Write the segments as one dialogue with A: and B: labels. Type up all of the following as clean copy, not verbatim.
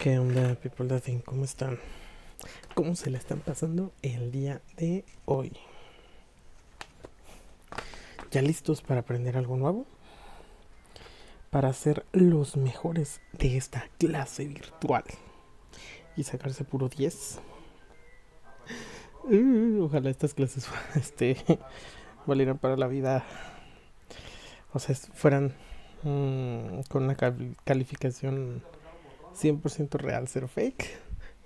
A: ¿Qué onda, people that think? ¿Cómo están? ¿Cómo se la están pasando el día de hoy? ¿Ya listos para aprender algo nuevo? Para ser los mejores de esta clase virtual y sacarse puro 10. Ojalá estas clases valieran para la vida. O sea, fueran con una calificación 100% real, cero fake.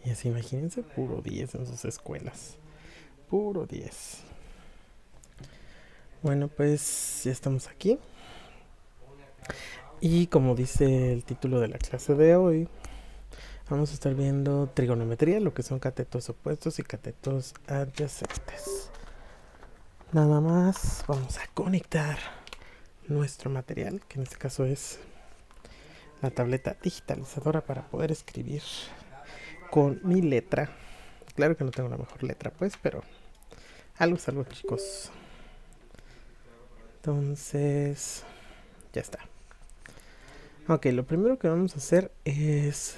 A: Y así imagínense, puro 10 en sus escuelas. Puro 10. Bueno, pues ya estamos aquí. Y como dice el título de la clase de hoy, vamos a estar viendo trigonometría, lo que son catetos opuestos y catetos adyacentes. Nada más vamos a conectar nuestro material, que en este caso es la tableta digitalizadora para poder escribir con mi letra. Claro que no tengo la mejor letra, pues, pero algo es algo, chicos. Entonces, ya está. Ok, lo primero que vamos a hacer es...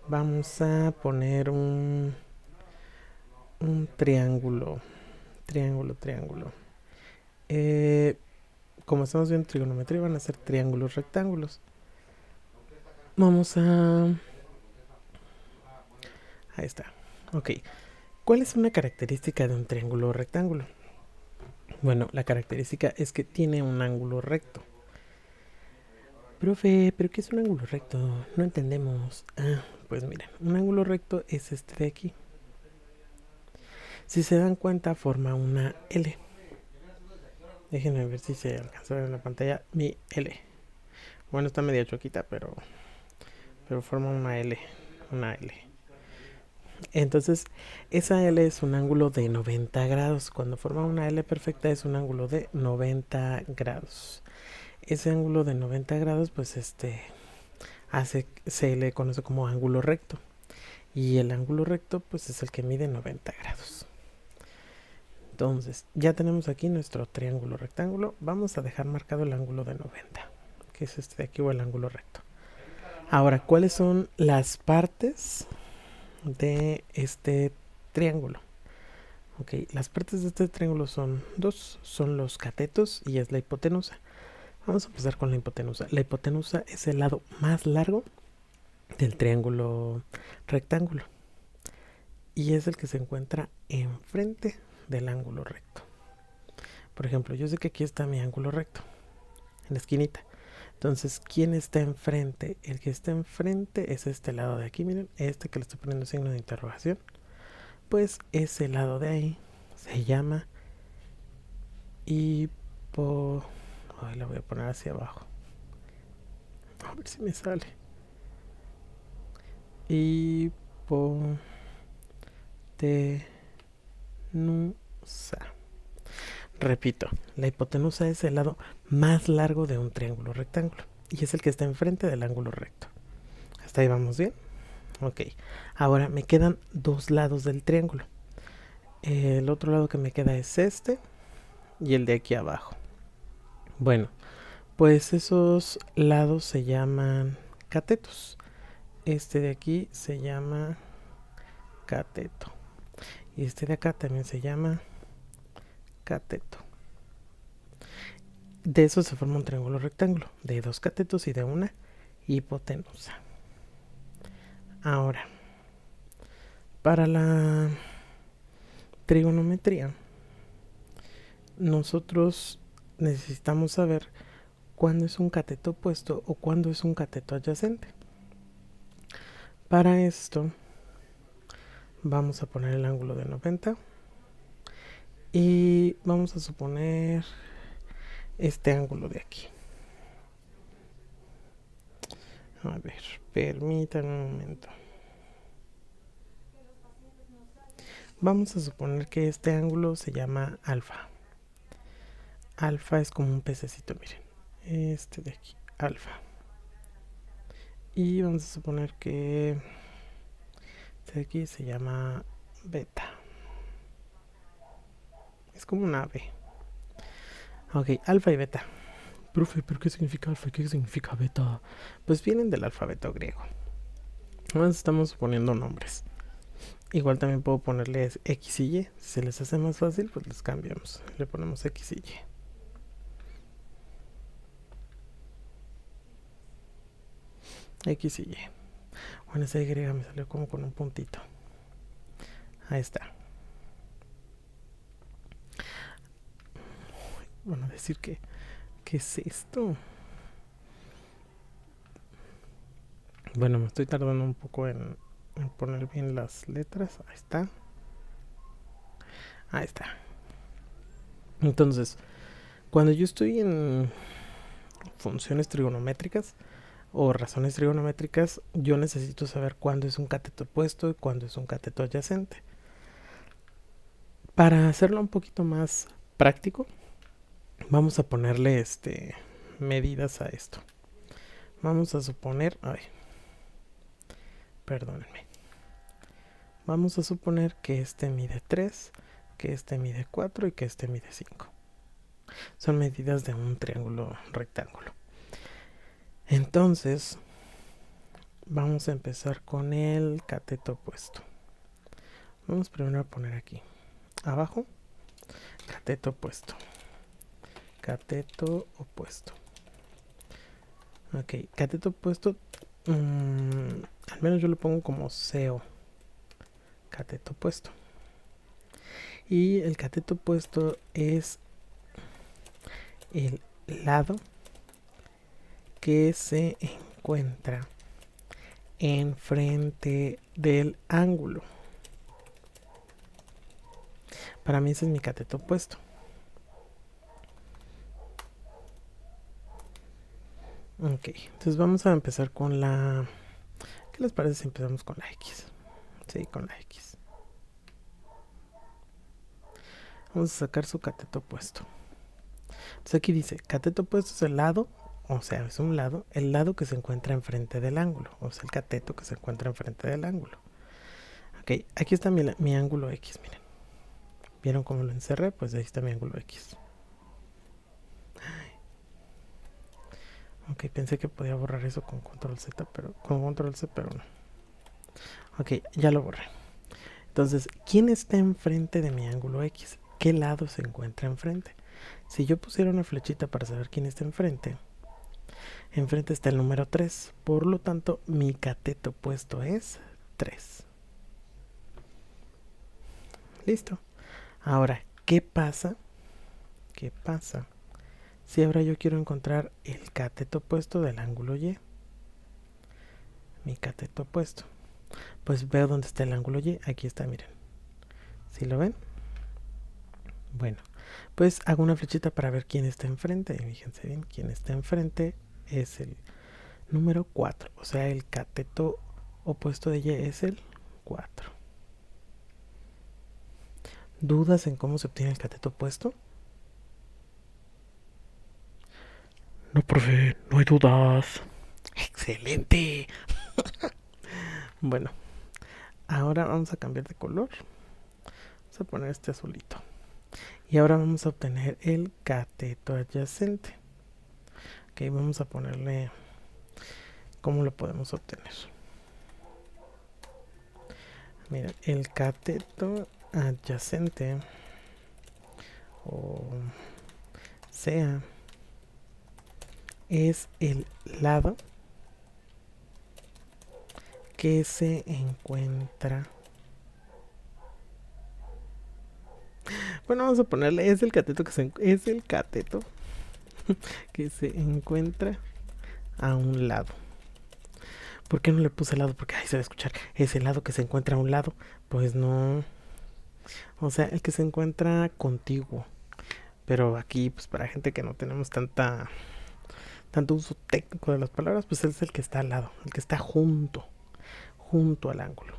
A: Vamos a poner un triángulo. Triángulo. Eh, Como estamos viendo trigonometría, van a ser triángulos rectángulos. Vamos a... Ahí está. Ok. ¿Cuál es una característica de un triángulo rectángulo? Bueno, la característica es que tiene un ángulo recto. Profe, ¿pero qué es un ángulo recto? No entendemos. Pues miren, un ángulo recto es este de aquí. Si se dan cuenta, forma una L. Déjenme ver si se alcanza a ver en la pantalla mi L. Bueno, está media choquita, pero forma una L. Una L. Entonces, esa L es un ángulo de 90 grados. Cuando forma una L perfecta es un ángulo de 90 grados. Ese ángulo de 90 grados, pues se le conoce como ángulo recto. Y el ángulo recto, pues es el que mide 90 grados. Entonces, ya tenemos aquí nuestro triángulo rectángulo. Vamos a dejar marcado el ángulo de 90, que es este de aquí, o el ángulo recto. Ahora, ¿cuáles son las partes de este triángulo? Ok, las partes de este triángulo son dos, son los catetos y es la hipotenusa. Vamos a empezar con la hipotenusa. La hipotenusa es el lado más largo del triángulo rectángulo y es el que se encuentra enfrente del ángulo recto. Por ejemplo, yo sé que aquí está mi ángulo recto, en la esquinita. Entonces, ¿quién está enfrente? El que está enfrente es este lado de aquí, miren, este que le estoy poniendo signo de interrogación. Pues ese lado de ahí se llama hipo... Ay, la voy a poner hacia abajo. A ver si me sale. Hipotenusa. Repito, la hipotenusa es el lado más largo de un triángulo rectángulo y es el que está enfrente del ángulo recto. ¿Hasta ahí vamos bien? Ok. Ahora me quedan dos lados del triángulo. El otro lado que me queda es este y el de aquí abajo. Bueno, pues esos lados se llaman catetos. Este de aquí se llama cateto. Y este de acá también se llama cateto. De eso se forma un triángulo rectángulo, de dos catetos y de una hipotenusa. Ahora, para la trigonometría, nosotros necesitamos saber cuándo es un cateto opuesto o cuándo es un cateto adyacente. Para esto, vamos a poner el ángulo de 90 y vamos a suponer este ángulo de aquí. A ver, permítanme un momento. Vamos a suponer que este ángulo se llama alfa. Alfa es como un pececito, miren. Este de aquí, alfa. Y vamos a suponer que este de aquí se llama beta. Es como una ave. Ok, alfa y beta. Profe, ¿pero qué significa alfa y qué significa beta? Pues vienen del alfabeto griego. Entonces estamos poniendo nombres. Igual también puedo ponerles X y Y. Si se les hace más fácil, pues les cambiamos. Le ponemos X y Y. X y Y. Bueno, esa Y me salió como con un puntito. Ahí está. Bueno, decir que... ¿Qué es esto? Bueno, me estoy tardando un poco en poner bien las letras. Ahí está. Ahí está. Entonces, cuando yo estoy en funciones trigonométricas o razones trigonométricas, yo necesito saber cuándo es un cateto opuesto y cuándo es un cateto adyacente. Para hacerlo un poquito más práctico, vamos a ponerle medidas a esto. Vamos a suponer, perdónenme. Vamos a suponer que este mide 3, que este mide 4 y que este mide 5. Son medidas de un triángulo rectángulo. Entonces, vamos a empezar con el cateto opuesto. Vamos primero a poner aquí abajo cateto opuesto. Cateto opuesto. Ok, cateto opuesto. Al menos yo lo pongo como CO. Cateto opuesto. Y el cateto opuesto es el lado que se encuentra enfrente del ángulo. Para mí ese es mi cateto opuesto. Ok, entonces vamos a empezar con la... ¿Qué les parece si empezamos con la X? Sí, con la X. Vamos a sacar su cateto opuesto. Entonces aquí dice, cateto opuesto es el lado, o sea, es un lado, el lado que se encuentra enfrente del ángulo, o sea, el cateto que se encuentra enfrente del ángulo. Ok, aquí está mi ángulo X, miren. ¿Vieron cómo lo encerré? Pues ahí está mi ángulo X. Ok, pensé que podía borrar eso con control Z, pero con control C, pero no. Ok, ya lo borré. Entonces, ¿quién está enfrente de mi ángulo X? ¿Qué lado se encuentra enfrente? Si yo pusiera una flechita para saber quién está enfrente, enfrente está el número 3. Por lo tanto, mi cateto opuesto es 3. Listo. Ahora, ¿qué pasa? ¿Qué pasa si ahora yo quiero encontrar el cateto opuesto del ángulo Y? Mi cateto opuesto. Pues veo dónde está el ángulo Y. Aquí está, miren. ¿Sí lo ven? Bueno, pues hago una flechita para ver quién está enfrente. Fíjense bien, quién está enfrente es el número 4. O sea, el cateto opuesto de Y es el 4. ¿Dudas en cómo se obtiene el cateto opuesto? No, profe, no hay dudas. ¡Excelente! Bueno, ahora vamos a cambiar de color. Vamos a poner este azulito. Y ahora vamos a obtener el cateto adyacente. Ok, vamos a ponerle... ¿Cómo lo podemos obtener? Mira, el cateto adyacente, o sea, es el lado que se encuentra... Bueno, vamos a ponerle, es el cateto que se encuentra a un lado. ¿Por qué no le puse lado? Porque ahí se va a escuchar. Es el lado que se encuentra a un lado. Pues no. O sea, el que se encuentra contiguo. Pero aquí, pues para gente que no tenemos tanto uso técnico de las palabras, pues es el que está al lado, el que está junto al ángulo.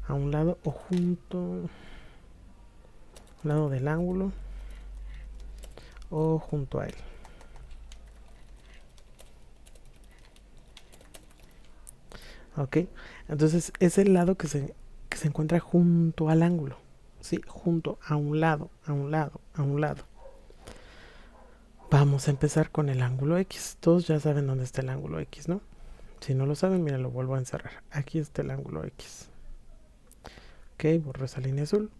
A: A un lado o junto al lado del ángulo o junto a él. Ok, entonces es el lado que se encuentra junto al ángulo. Sí, junto a un lado, a un lado, a un lado. Vamos a empezar con el ángulo X. Todos ya saben dónde está el ángulo X, ¿no? Si no lo saben, miren, lo vuelvo a encerrar. Aquí está el ángulo X. Ok, borro esa línea azul.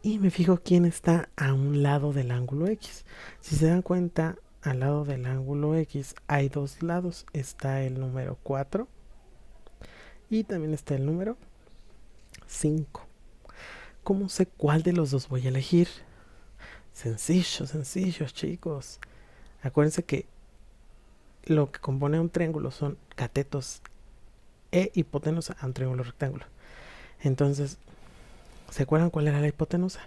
A: Y me fijo quién está a un lado del ángulo X. Si se dan cuenta, al lado del ángulo X hay dos lados. Está el número 4 y también está el número 5. ¿Cómo sé cuál de los dos voy a elegir? Sencillo, sencillo, chicos. Acuérdense que lo que compone un triángulo son catetos e hipotenusa a un triángulo rectángulo. Entonces, ¿se acuerdan cuál era la hipotenusa?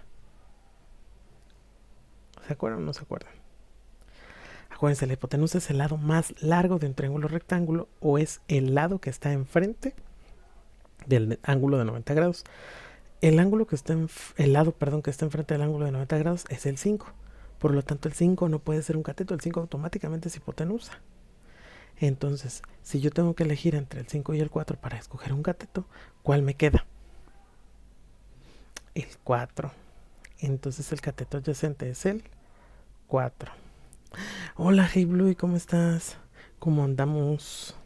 A: ¿Se acuerdan o no se acuerdan? Acuérdense, la hipotenusa es el lado más largo de un triángulo rectángulo o es el lado que está enfrente del ángulo de 90 grados. El ángulo que está el lado, perdón, que está enfrente del ángulo de 90 grados es el 5. Por lo tanto, el 5 no puede ser un cateto, el 5 automáticamente es hipotenusa. Entonces, si yo tengo que elegir entre el 5 y el 4 para escoger un cateto, ¿cuál me queda? El 4. Entonces el cateto adyacente es el 4. Hola, Hey Blue, ¿cómo estás? ¿Cómo andamos?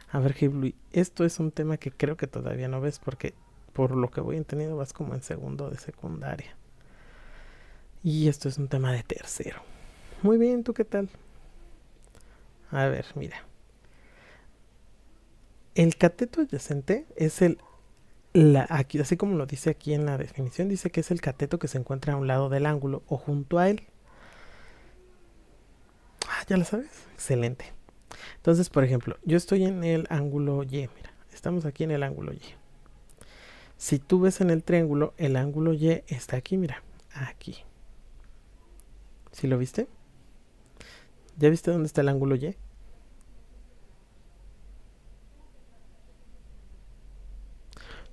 A: A ver, Hey Blue, esto es un tema que creo que todavía no ves porque por lo que voy entendiendo vas como en segundo de secundaria. Y esto es un tema de tercero. Muy bien, ¿tú qué tal? A ver, mira. El cateto adyacente es aquí, así como lo dice aquí en la definición, dice que es el cateto que se encuentra a un lado del ángulo o junto a él. Ah, ¿ya lo sabes? Excelente. Entonces, por ejemplo, yo estoy en el ángulo Y, mira, estamos aquí en el ángulo Y. Si tú ves en el triángulo, el ángulo Y está aquí, mira, aquí. ¿Sí lo viste? ¿Ya viste dónde está el ángulo Y?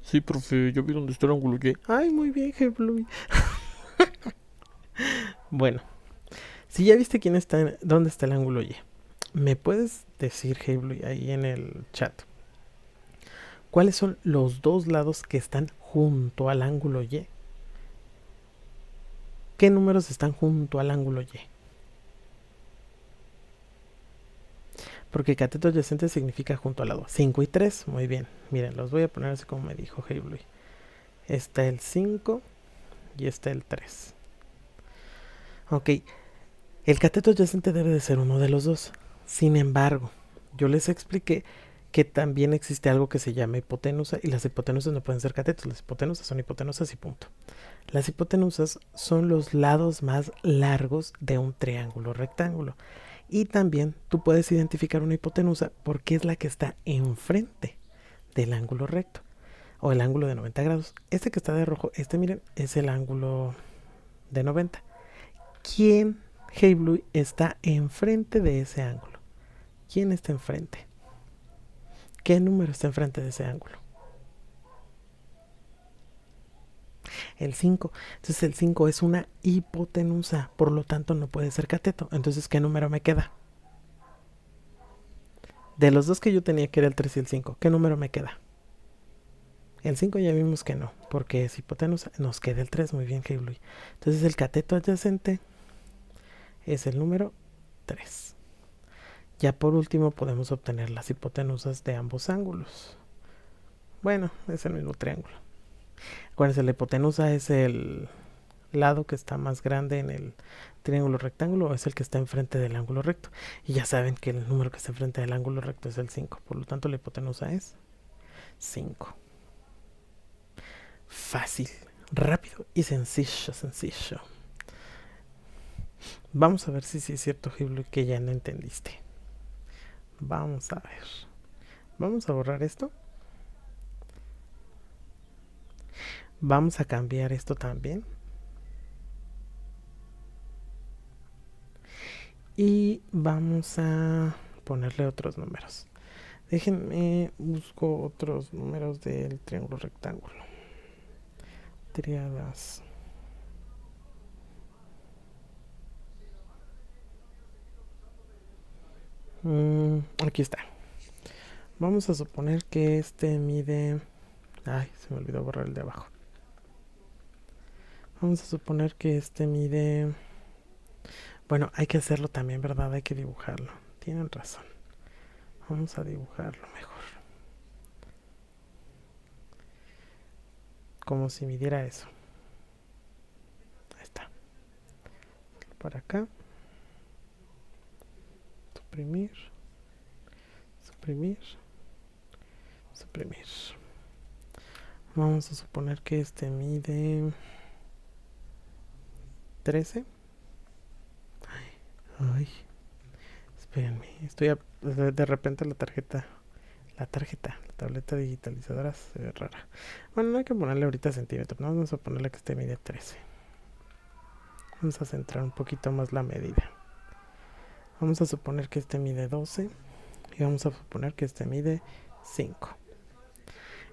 B: Sí, profe, yo vi dónde está el ángulo Y.
A: Ay, muy bien, Blue. Bueno, si ya viste dónde está el ángulo Y, ¿me puedes decir, Hey Blue, ahí en el chat, cuáles son los dos lados que están junto al ángulo Y? ¿Qué números están junto al ángulo Y? Porque cateto adyacente significa junto al lado. 5 y 3, muy bien. Miren, los voy a poner así como me dijo Hey Blue. Está el 5 y está el 3. Ok, el cateto adyacente debe de ser uno de los dos. Sin embargo, yo les expliqué que también existe algo que se llama hipotenusa y las hipotenusas no pueden ser catetos, las hipotenusas son hipotenusas y punto. Las hipotenusas son los lados más largos de un triángulo rectángulo y también tú puedes identificar una hipotenusa porque es la que está enfrente del ángulo recto o el ángulo de 90 grados. Este que está de rojo, miren, es el ángulo de 90. ¿Quién, Hey Blue, está enfrente de ese ángulo? ¿Quién está enfrente? ¿Qué número está enfrente de ese ángulo? El 5. Entonces el 5 es una hipotenusa, por lo tanto no puede ser cateto. Entonces, ¿qué número me queda? De los dos que yo tenía, que era el 3 y el 5, ¿qué número me queda? El 5 ya vimos que no, porque es hipotenusa. Nos queda el 3, muy bien, Hey Blue. Entonces el cateto adyacente es el número 3. Ya por último podemos obtener las hipotenusas de ambos ángulos. Bueno, es el mismo triángulo. Acuérdense, la hipotenusa es el lado que está más grande en el triángulo rectángulo, es el que está enfrente del ángulo recto. Y ya saben que el número que está enfrente del ángulo recto es el 5. Por lo tanto, la hipotenusa es 5. Fácil, rápido y sencillo, sencillo. Vamos a ver si sí es cierto, Hiblu, que ya no entendiste. Vamos a ver. Vamos a borrar esto. Vamos a cambiar esto también. Y vamos a ponerle otros números. Déjenme busco otros números del triángulo rectángulo. Triadas. Aquí está. Vamos a suponer que este mide... Ay, se me olvidó borrar el de abajo. Vamos a suponer que este mide... Bueno, hay que hacerlo también, ¿verdad? Hay que dibujarlo. Tienen razón. Vamos a dibujarlo mejor. Como si midiera eso. Ahí está. Para acá. Suprimir. Suprimir. Suprimir. Vamos a suponer que este mide 13. Ay, espérenme. De repente la tableta digitalizadora se ve rara. Bueno, no hay que ponerle ahorita centímetros, no vamos a ponerle que este mide 13. Vamos a centrar un poquito más la medida. Vamos a suponer que este mide 12 y vamos a suponer que este mide 5.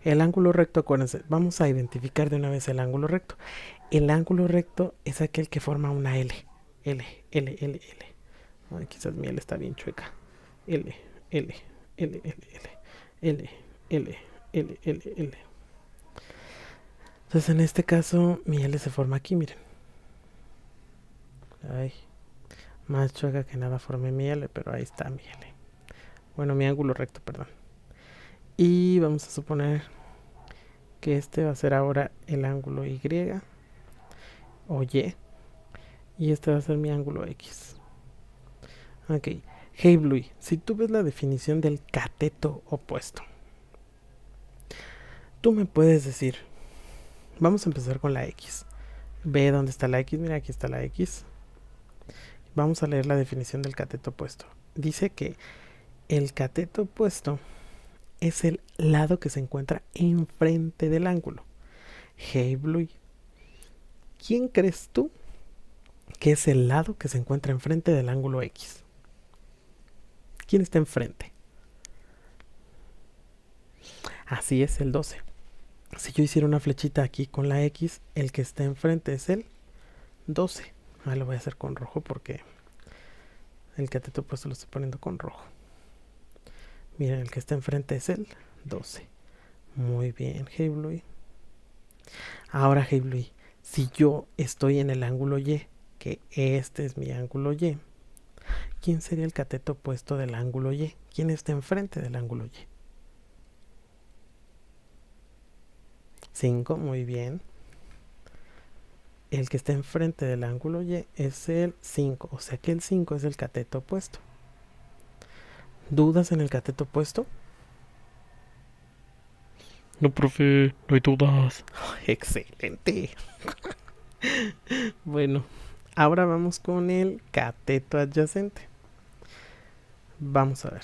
A: El ángulo recto, acuérdense, vamos a identificar de una vez el ángulo recto. El ángulo recto es aquel que forma una L. L, L, L, L. Ay, quizás mi L está bien chueca. L, L, L, L, L, L, L, L, L, L. Entonces en este caso mi L se forma aquí, miren. Ay, más chueca que nada formé mi L, pero ahí está mi L. Bueno, mi ángulo recto, perdón. Y vamos a suponer que este va a ser ahora el ángulo Y o Y. Y este va a ser mi ángulo X. Ok. Hey Bluey, si tú ves la definición del cateto opuesto, tú me puedes decir, vamos a empezar con la X. Ve dónde está la X, mira aquí está la X. Vamos a leer la definición del cateto opuesto. Dice que el cateto opuesto es el lado que se encuentra enfrente del ángulo. Hey Bluey, ¿quién crees tú que es el lado que se encuentra enfrente del ángulo X? ¿Quién está enfrente? Así es, el 12. Si yo hiciera una flechita aquí con la X, el que está enfrente es el 12. Ahora lo voy a hacer con rojo porque el cateto opuesto lo estoy poniendo con rojo. Miren, el que está enfrente es el 12. Muy bien, Hey Bluey. Ahora, Hey Bluey, si yo estoy en el ángulo Y, que este es mi ángulo Y, ¿quién sería el cateto opuesto del ángulo Y? ¿Quién está enfrente del ángulo Y? 5, muy bien. El que está enfrente del ángulo Y es el 5, o sea que el 5 es el cateto opuesto. ¿Dudas en el cateto opuesto?
B: No, profe, no hay dudas.
A: Excelente. Bueno, ahora vamos con el cateto adyacente. Vamos a ver.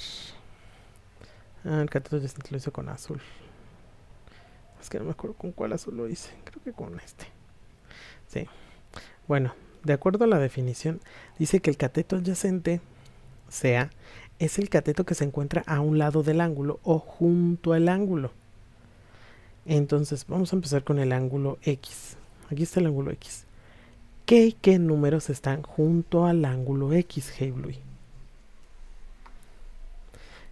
A: El cateto adyacente lo hice con azul. Es que no me acuerdo con cuál azul lo hice. Creo que con este. Sí. Bueno, de acuerdo a la definición, dice que el cateto adyacente, sea, es el cateto que se encuentra a un lado del ángulo o junto al ángulo. Entonces, vamos a empezar con el ángulo X. Aquí está el ángulo X. ¿Qué y qué números están junto al ángulo X, Hey Bluey?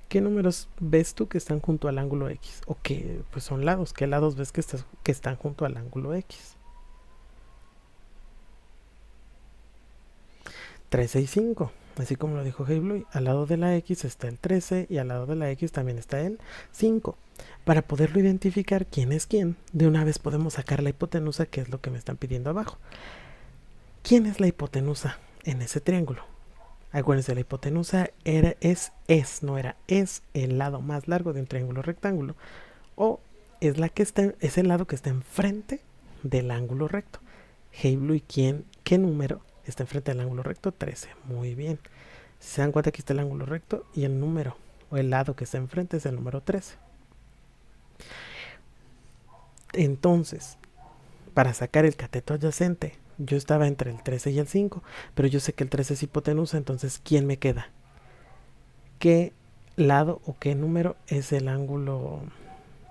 A: ¿Qué números ves tú que están junto al ángulo X? O que pues son lados. ¿Qué lados ves que están junto al ángulo X? 13 y 5. Así como lo dijo Hey Bluey, al lado de la X está el 13 y al lado de la X también está el 5. Para poderlo identificar quién es quién, de una vez podemos sacar la hipotenusa, que es lo que me están pidiendo abajo. ¿Quién es la hipotenusa en ese triángulo? Acuérdense, la hipotenusa es el lado más largo de un triángulo rectángulo, o es el lado que está enfrente del ángulo recto. Hey Bluey, ¿qué número está enfrente del ángulo recto? 13. Muy bien. Si se dan cuenta, aquí está el ángulo recto y el número o el lado que está enfrente es el número 13. Entonces, para sacar el cateto adyacente, yo estaba entre el 13 y el 5, pero yo sé que el 13 es hipotenusa, entonces ¿quién me queda? ¿Qué lado o qué número es el ángulo?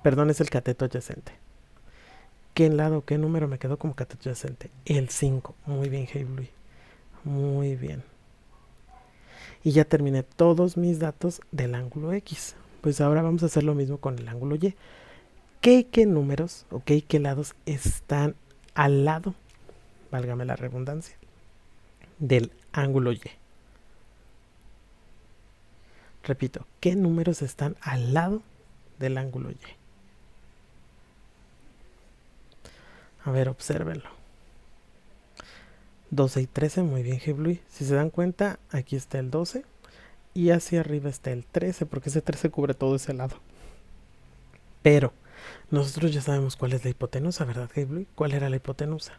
A: Perdón, es el cateto adyacente. ¿Qué lado o qué número me quedó como cateto adyacente? El 5. Muy bien, Hey Bluey. Muy bien. Y ya terminé todos mis datos del ángulo X. Pues ahora vamos a hacer lo mismo con el ángulo Y. ¿Qué números o qué lados están al lado, válgame la redundancia, del ángulo Y? Repito, ¿qué números están al lado del ángulo Y? A ver, obsérvenlo. 12 y 13, muy bien, Ghibli. Si se dan cuenta, aquí está el 12 y hacia arriba está el 13, porque ese 13 cubre todo ese lado. Pero nosotros ya sabemos cuál es la hipotenusa, ¿verdad, Ghibli? ¿Cuál era la hipotenusa?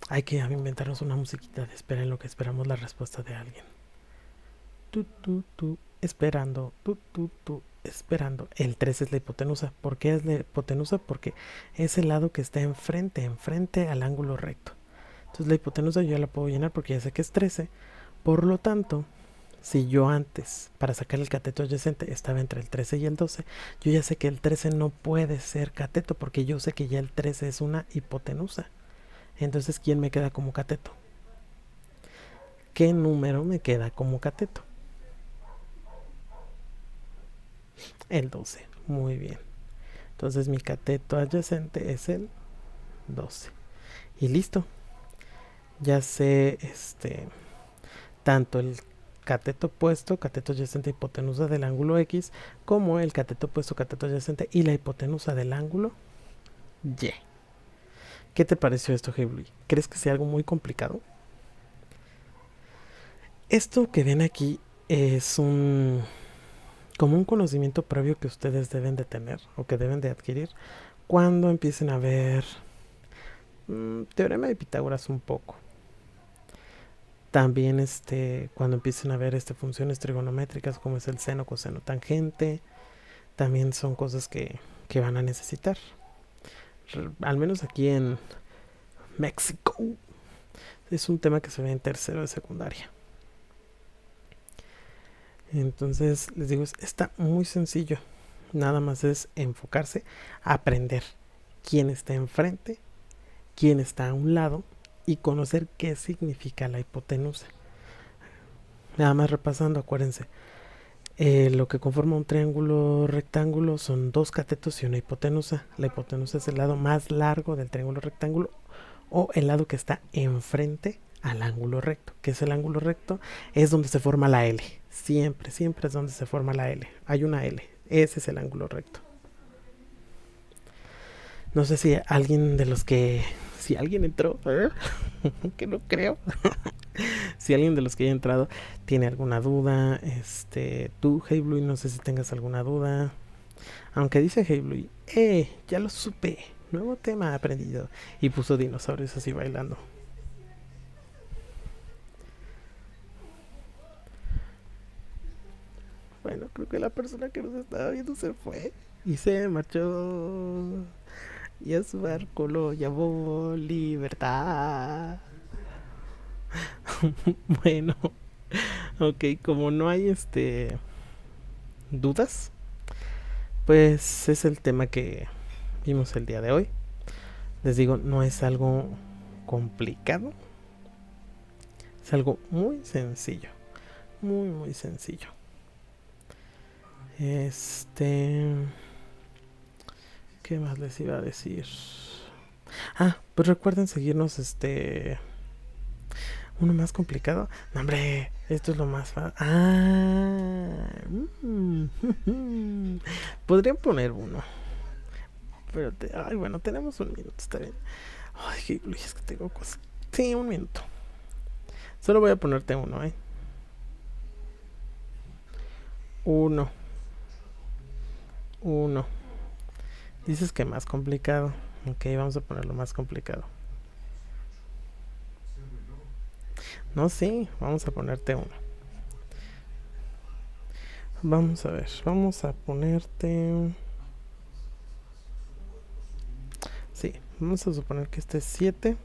A: Hay que inventarnos una musiquita de espera en lo que esperamos la respuesta de alguien. Esperando, esperando. El 3 es la hipotenusa. ¿Por qué es la hipotenusa? Porque es el lado que está enfrente al ángulo recto. Entonces la hipotenusa yo ya la puedo llenar porque ya sé que es 13. Por lo tanto, si yo antes, para sacar el cateto adyacente, estaba entre el 13 y el 12, yo ya sé que el 13 no puede ser cateto porque yo sé que ya el 13 es una hipotenusa. Entonces, ¿quién me queda como cateto? ¿Qué número me queda como cateto? El 12. Muy bien. Entonces mi cateto adyacente es el 12. Y listo. Ya sé tanto el cateto opuesto, cateto adyacente, hipotenusa del ángulo X, como el cateto opuesto, cateto adyacente y la hipotenusa del ángulo Y. ¿Qué te pareció esto, Ghibli? ¿Crees que sea algo muy complicado? Esto que ven aquí es como un conocimiento previo que ustedes deben de tener o que deben de adquirir cuando empiecen a ver teorema de Pitágoras un poco. También cuando empiecen a ver funciones trigonométricas como es el seno, coseno, tangente, también son cosas que van a necesitar. Al menos aquí en México es un tema que se ve en tercero de secundaria. Entonces les digo, está muy sencillo. Nada más es enfocarse a aprender quién está enfrente, quién está a un lado y conocer qué significa la hipotenusa. Nada más repasando, acuérdense, lo que conforma un triángulo rectángulo son dos catetos y una hipotenusa. La hipotenusa es el lado más largo del triángulo rectángulo o el lado que está enfrente al ángulo recto. ¿Qué es el ángulo recto? Es donde se forma la L. Siempre es donde se forma la L. Hay una L. Ese es el ángulo recto. No sé si alguien de los que... Si alguien entró, que no creo. Si alguien de los que haya entrado tiene alguna duda, tú, Hey Blue, no sé si tengas alguna duda. Aunque dice Hey Blue, ya lo supe, nuevo tema aprendido. Y puso dinosaurios así bailando. Bueno, creo que la persona que nos estaba viendo se fue y se marchó. Y a su barco lo llamó libertad. Bueno, ok, como no hay dudas, pues es el tema que vimos el día de hoy. Les digo, no es algo complicado, es algo muy sencillo, muy sencillo. ¿Qué más les iba a decir? Pues recuerden seguirnos uno más complicado. No, hombre, esto es lo más fácil. Podrían poner uno. Pero, bueno, tenemos un minuto, está bien. Ay, es que tengo cosas. Sí, un minuto. Solo voy a ponerte uno, Uno. Dices que más complicado. Ok, vamos a ponerlo más complicado. No, sí, vamos a ponerte uno. Vamos a ver, vamos a ponerte... Sí, vamos a suponer que este es 7.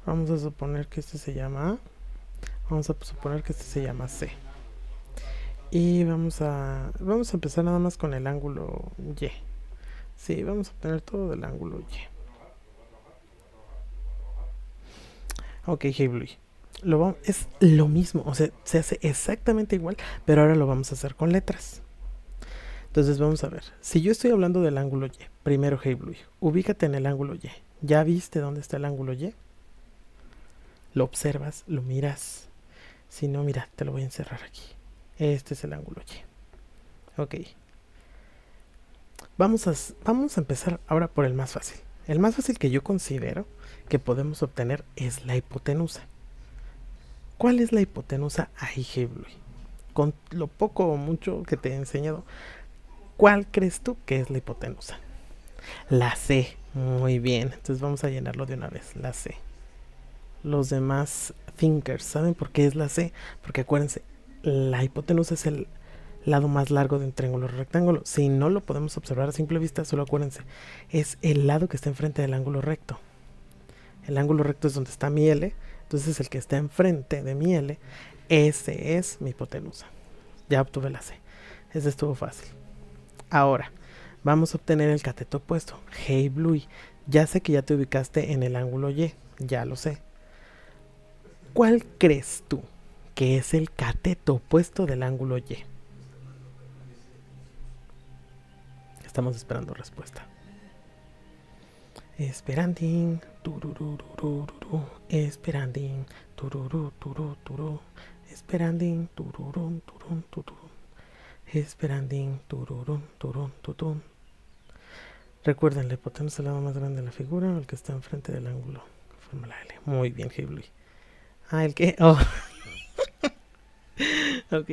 A: Vamos a suponer que este se llama A. Vamos a suponer que este se llama C. Y vamos a empezar nada más con el ángulo Y. Sí, vamos a obtener todo del ángulo Y. Ok, hey Blue. Es lo mismo, o sea, se hace exactamente igual, pero ahora lo vamos a hacer con letras. Entonces vamos a ver. Si yo estoy hablando del ángulo Y, primero Hey Blue, ubícate en el ángulo Y. ¿Ya viste dónde está el ángulo Y? Lo observas, lo miras. Si no, mira, te lo voy a encerrar aquí. Este es el ángulo Y. Ok. Vamos a empezar ahora por el más fácil. El más fácil que yo considero que podemos obtener es la hipotenusa. ¿Cuál es la hipotenusa ahí, Hey Blue? Con lo poco o mucho que te he enseñado, ¿cuál crees tú que es la hipotenusa? La C. Muy bien. Entonces vamos a llenarlo de una vez. La C. Los demás thinkers, ¿saben por qué es la C? Porque acuérdense, la hipotenusa es el lado más largo de un triángulo rectángulo. Si no lo podemos observar a simple vista, solo acuérdense, es el lado que está enfrente del ángulo recto. El ángulo recto es donde está mi L, entonces el que está enfrente de mi L, ese es mi hipotenusa. Ya obtuve la C. Ese estuvo fácil. Ahora, vamos a obtener el cateto opuesto. Hey Blue, ya sé que ya te ubicaste en el ángulo Y, ya lo sé. ¿Cuál crees tú que es el cateto opuesto del ángulo Y? Estamos esperando respuesta. Esperandín, turururururu, esperandín, turururururu, esperandín, tururun, turun, turun, esperandín, tururun, turun, turun. Recuerden, la hipotenusa es el lado más grande de la figura, el que está enfrente del ángulo. Forma la L. Muy bien, Ghibli. Ah, el que. Oh, ok.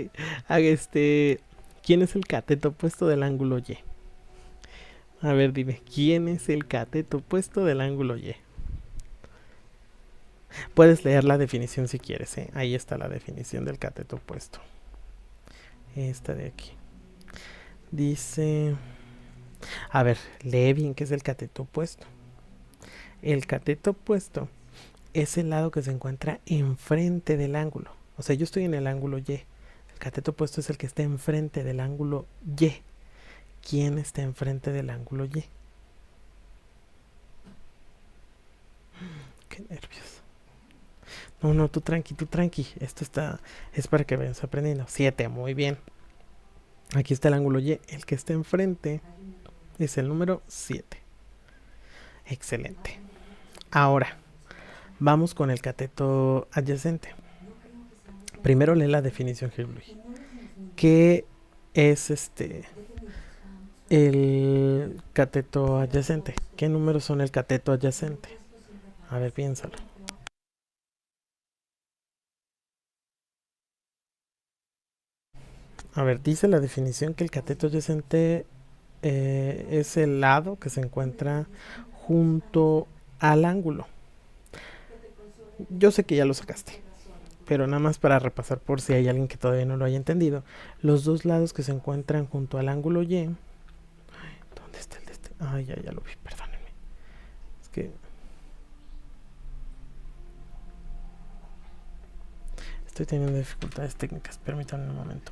A: ¿Quién es el cateto opuesto del ángulo Y? A ver, dime, ¿quién es el cateto opuesto del ángulo Y? Puedes leer la definición si quieres, ¿eh? Ahí está la definición del cateto opuesto. Esta de aquí. Dice... A ver, lee bien qué es el cateto opuesto. El cateto opuesto es el lado que se encuentra enfrente del ángulo. O sea, yo estoy en el ángulo Y. El cateto opuesto es el que está enfrente del ángulo Y. ¿Quién está enfrente del ángulo Y? Qué nervios. No, tú tranqui, tú tranqui. Esto es para que vayas aprendiendo. 7, muy bien. Aquí está el ángulo Y. El que está enfrente es el número 7. Excelente. Ahora, vamos con el cateto adyacente. Primero lee la definición Hilbluy. ¿Qué es el cateto adyacente? ¿Qué números son el cateto adyacente? A ver, piénsalo. A ver, dice la definición que el cateto adyacente es el lado que se encuentra junto al ángulo. Yo sé que ya lo sacaste, pero nada más para repasar por si hay alguien que todavía no lo haya entendido. Los dos lados que se encuentran junto al ángulo Y. ¿Dónde está el de este? Ay, ya lo vi, perdónenme. Es que estoy teniendo dificultades técnicas, permítanme un momento.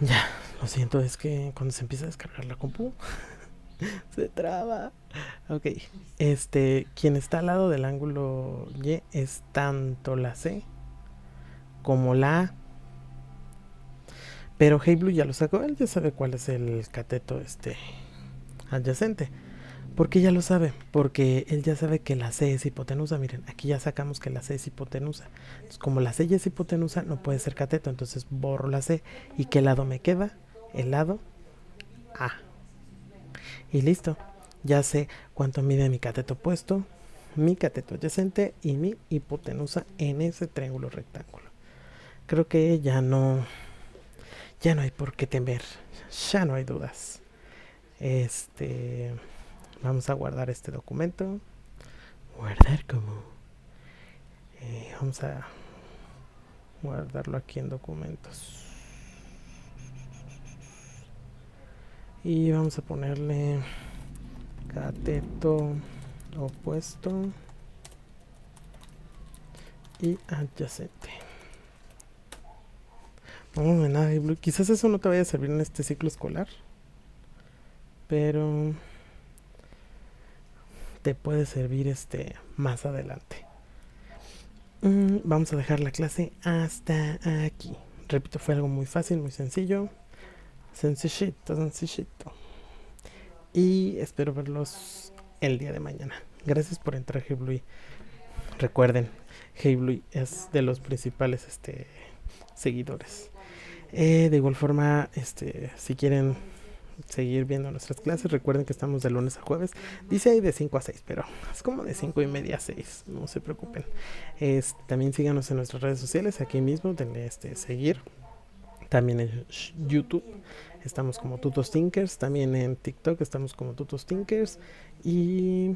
A: Ya, lo siento, es que cuando se empieza a descargar la compu se traba. Ok, quien está al lado del ángulo Y es tanto la C como la A. Pero Hey Blue ya lo sacó, él ya sabe cuál es el cateto adyacente. ¿Por qué ya lo sabe? Porque él ya sabe que la C es hipotenusa. Miren, aquí ya sacamos que la C es hipotenusa. Entonces, como la C ya es hipotenusa, no puede ser cateto. Entonces borro la C. ¿Y qué lado me queda? El lado A. Y listo. Ya sé cuánto mide mi cateto opuesto, mi cateto adyacente y mi hipotenusa en ese triángulo rectángulo. Creo que ya no hay por qué temer. Ya no hay dudas. Vamos a guardar este documento. Guardar como. Vamos a guardarlo aquí en documentos. Y vamos a ponerle cateto opuesto y adyacente. No, de nada, quizás eso no te vaya a servir en este ciclo escolar, pero te puede servir más adelante. Vamos a dejar la clase hasta aquí. Repito, fue algo muy fácil, muy sencillo. Sencillito. Y espero verlos el día de mañana. Gracias por entrar, HeyBlue. Recuerden, HeyBlue es de los principales seguidores. De igual forma, si quieren seguir viendo nuestras clases, recuerden que estamos de lunes a jueves. Dice ahí de 5 a 6, pero es como de 5 y media a 6, no se preocupen. También síganos en nuestras redes sociales, aquí mismo denle seguir. También en YouTube estamos como Tutos Tinkers, también en TikTok estamos como Tutos Tinkers y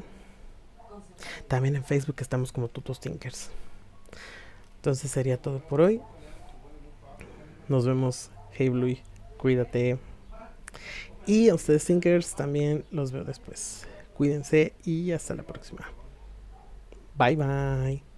A: también en Facebook estamos como Tutos Tinkers. Entonces sería todo por hoy. Nos vemos, HeyBlue, cuídate. Y a ustedes Tinkers también los veo después. Cuídense y hasta la próxima. Bye bye.